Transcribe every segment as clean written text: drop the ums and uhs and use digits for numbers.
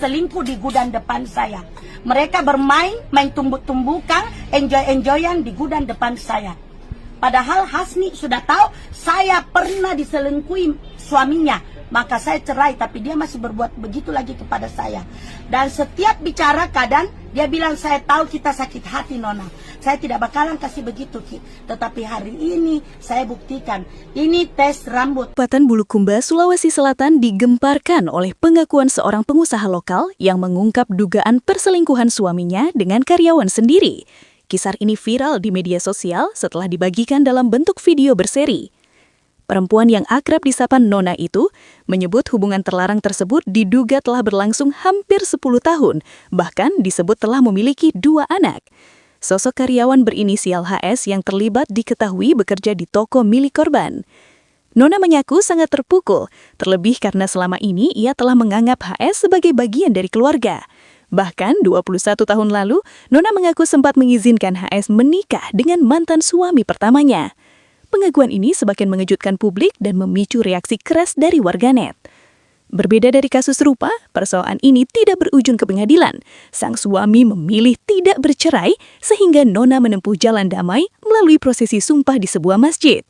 selingkuh di gudang depan saya. Mereka bermain, main tumbuk-tumbukan, enjoy-enjoyan di gudang depan saya. Padahal Hasni sudah tahu saya pernah diselingkuhi suaminya. Maka saya cerai, tapi dia masih berbuat begitu lagi kepada saya. Dan setiap bicara kadang dia bilang, saya tahu kita sakit hati Nona. Saya tidak bakalan kasih begitu Ki. Tetapi hari ini saya buktikan, ini tes rambut. Kabupaten Bulukumba, Sulawesi Selatan digemparkan oleh pengakuan seorang pengusaha lokal yang mengungkap dugaan perselingkuhan suaminya dengan karyawan sendiri. Kisah ini viral di media sosial setelah dibagikan dalam bentuk video berseri. Perempuan yang akrab disapa Nona itu menyebut hubungan terlarang tersebut diduga telah berlangsung hampir 10 tahun, bahkan disebut telah memiliki 2 anak. Sosok karyawan berinisial HS yang terlibat diketahui bekerja di toko milik korban. Nona mengaku sangat terpukul, terlebih karena selama ini ia telah menganggap HS sebagai bagian dari keluarga. Bahkan 21 tahun lalu, Nona mengaku sempat mengizinkan HS menikah dengan mantan suami pertamanya. Pengakuan ini semakin mengejutkan publik dan memicu reaksi keras dari warganet. Berbeda dari kasus serupa, persoalan ini tidak berujung ke pengadilan. Sang suami memilih tidak bercerai sehingga Nona menempuh jalan damai melalui prosesi sumpah di sebuah masjid.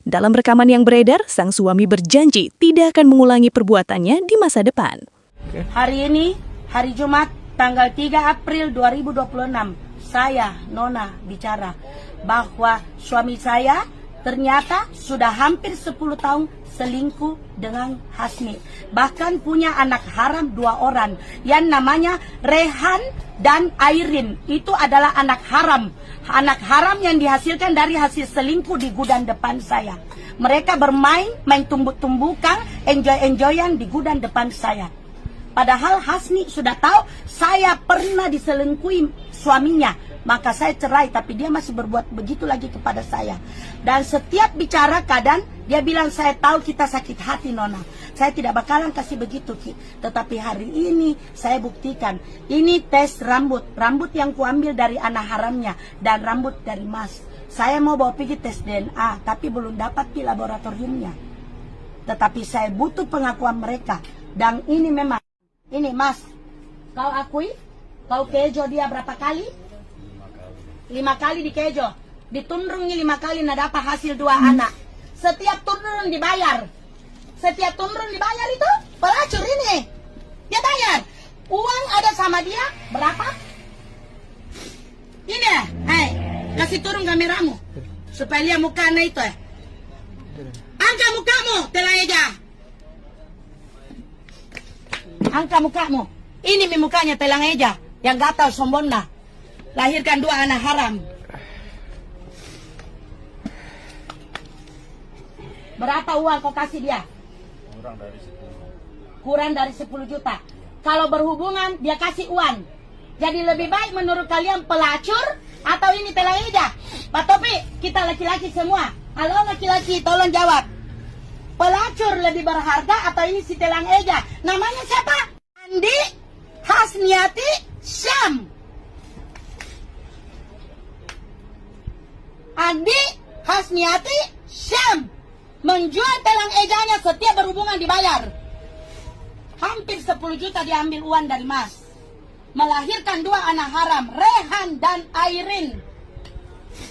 Dalam rekaman yang beredar, sang suami berjanji tidak akan mengulangi perbuatannya di masa depan. Hari ini, hari Jumat, tanggal 3 April 2026, saya, Nona, bicara bahwa suami saya ternyata sudah hampir 10 tahun selingkuh dengan Hasni. Bahkan punya anak haram 2 orang yang namanya Rehan dan Airin. Itu adalah anak haram. Anak haram yang dihasilkan dari hasil selingkuh di gudang depan saya. Mereka bermain, main tumbuk-tumbukan, enjoy-enjoyan di gudang depan saya. Padahal Hasni sudah tahu saya pernah diselingkuhi suaminya. Maka saya cerai, tapi dia masih berbuat begitu lagi kepada saya. Dan setiap bicara kadang dia bilang, saya tahu kita sakit hati Nona. Saya tidak bakalan kasih begitu Ki. Tetapi hari ini saya buktikan, ini tes rambut. Rambut yang kuambil dari anak haramnya dan rambut dari Mas. Saya mau bawa pergi tes DNA, tapi belum dapat di laboratoriumnya. Tetapi saya butuh pengakuan mereka. Dan ini memang, ini Mas, kau akui, kau kejo dia berapa kali? 5 kali dikejo, ditundrungi 5 kali nah dapat hasil 2 anak. Setiap tundrung dibayar. Setiap tundrung dibayar itu pelacur ini. Dia bayar. Uang ada sama dia berapa? Ini kasih turun kameramu supaya lihat mukanya itu Angkat mukamu, Telaeja. Angkat mukamu. Ini mukanya Telaeja yang gatal sombongnya. Lahirkan 2 anak haram. Berapa uang kau kasih dia? Kurang dari 10 juta. Kalau berhubungan dia kasih uang. Jadi lebih baik menurut kalian pelacur atau ini Telaeja? Pak Topi, kita laki-laki semua. Halo laki-laki, tolong jawab. Pelacur lebih berharga atau ini si Telaeja? Namanya siapa? Andi Hasniati Syam. Andi Hasniati Syam menjual Telaejanya, setiap berhubungan dibayar. Hampir 10 juta diambil uang dari Mas. Melahirkan 2 anak haram, Rehan dan Airin.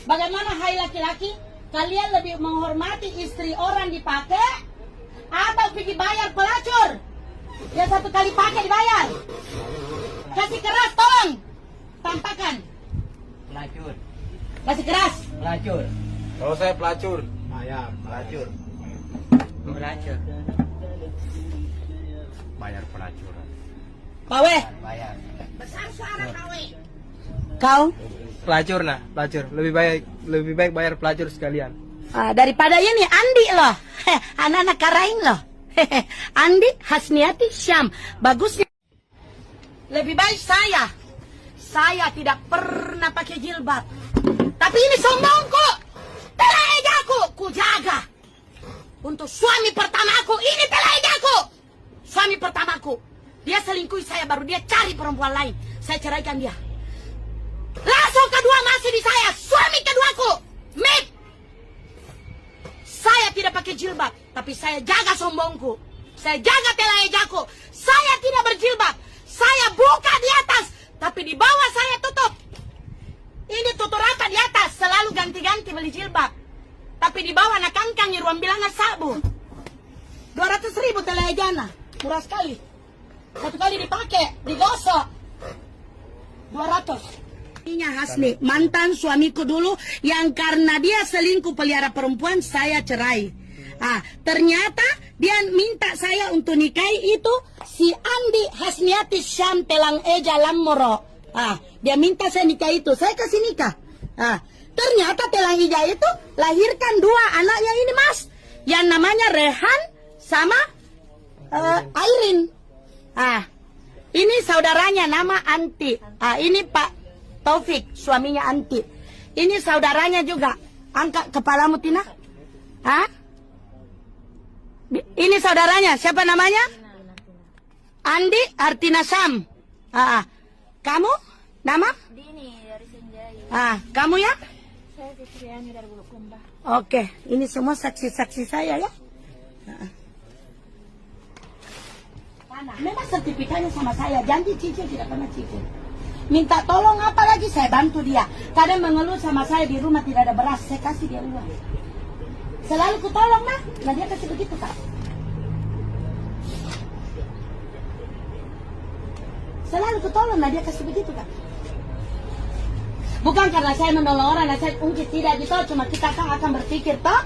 Bagaimana hai laki-laki? Kalian lebih menghormati istri orang dipakai atau pergi bayar pelacur? Ya 1 kali pakai dibayar. Kasih keras tolong. Tampakkan. Pelacur. Kasih keras. Pelacur. Kalau saya pelacur. Bayar. Pelacur. Pelacur. Bayar pelacuran. Pawe. Bayar. Besar suara Pawe. Kau? Pelacur nah, pelacur. Lebih baik bayar pelacur sekalian. Daripada ini Andi loh. Anak-anak karain loh. Andi Hasniati Syam. Bagusnya. Lebih baik saya. Saya tidak pernah pakai jilbab. Tapi ini sombongku. Telaejaku ku jaga. Untuk suami pertamaku, ini Telaejaku. Suami pertamaku. Dia selingkuhi saya, baru dia cari perempuan lain. Saya ceraikan dia. Langsung kedua masih di saya. Suami keduaku. Mip. Saya tidak pakai jilbab, tapi saya jaga sombongku. Saya jaga Telaejaku. Saya tidak berjilbab. Saya buka di atas, tapi di bawah saya tutup. Ini tutur rata di atas, selalu ganti-ganti beli jilbab. Tapi di bawah nak kangkang ruang bilangnya sabu. 200.000 telajana, murah sekali. Satu kali dipakai, digosok. 200. Ini Hasni, mantan suamiku dulu yang karena dia selingkuh pelihara perempuan, saya cerai. Ternyata dia minta saya untuk nikahi itu si Andi Hasniati Syam Telang Eja Lamoro. Dia minta saya nikah itu, saya kasih nikah. Ternyata Telang Eja itu lahirkan 2 anaknya ini mas, yang namanya Rehan sama Airin. Ini saudaranya nama Anti. Ini Pak Taufik, suaminya Anti. Ini saudaranya juga. Angkat kepalamu Tina. Ini saudaranya, siapa namanya? Andi Artina Sam. Kamu? Nama? Dini dari Senjai. Kamu ya? Saya Fitriani dari Bulukumba. Oke, ini semua saksi-saksi saya ya. Memang sertifikatnya sama saya, janji cicil tidak pernah cicil. Minta tolong apa lagi saya bantu dia. Kadang mengeluh sama saya di rumah tidak ada beras, saya kasih dia uang. Selalu ku tolong mah, nah dia kasih begitu kak. Selalu ku tolong, nah dia kasih begitu kak. Bukan karena saya menolong orang, nah saya ungkit tidak gitu, cuma kita kan akan berpikir toh.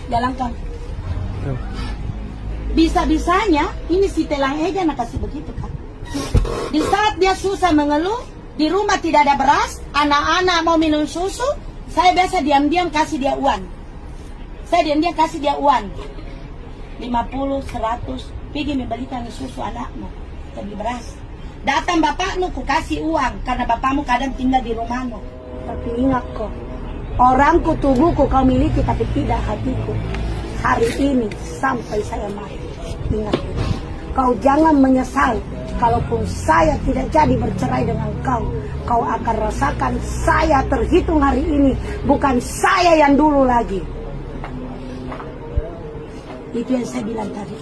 Jalankan. Bisa-bisanya ini si Telang Eja nak kasih begitu kan. Di saat dia susah mengeluh, di rumah tidak ada beras, anak-anak mau minum susu, saya biasa diam-diam kasih dia uang. Saya diam-diam kasih dia uang. 50, 100, pergi membelikan susu anakmu, beli beras. Datang bapakmu, ku kasih uang, karena bapakmu kadang tinggal di rumahmu. Tapi ingat kok, orangku tubuhku kau miliki, tapi tidak hatiku. Hari ini sampai saya mati, ingat itu. Kau jangan menyesal. Kalaupun saya tidak jadi bercerai dengan kau, kau akan rasakan saya terhitung hari ini, bukan saya yang dulu lagi. Itu yang saya bilang tadi.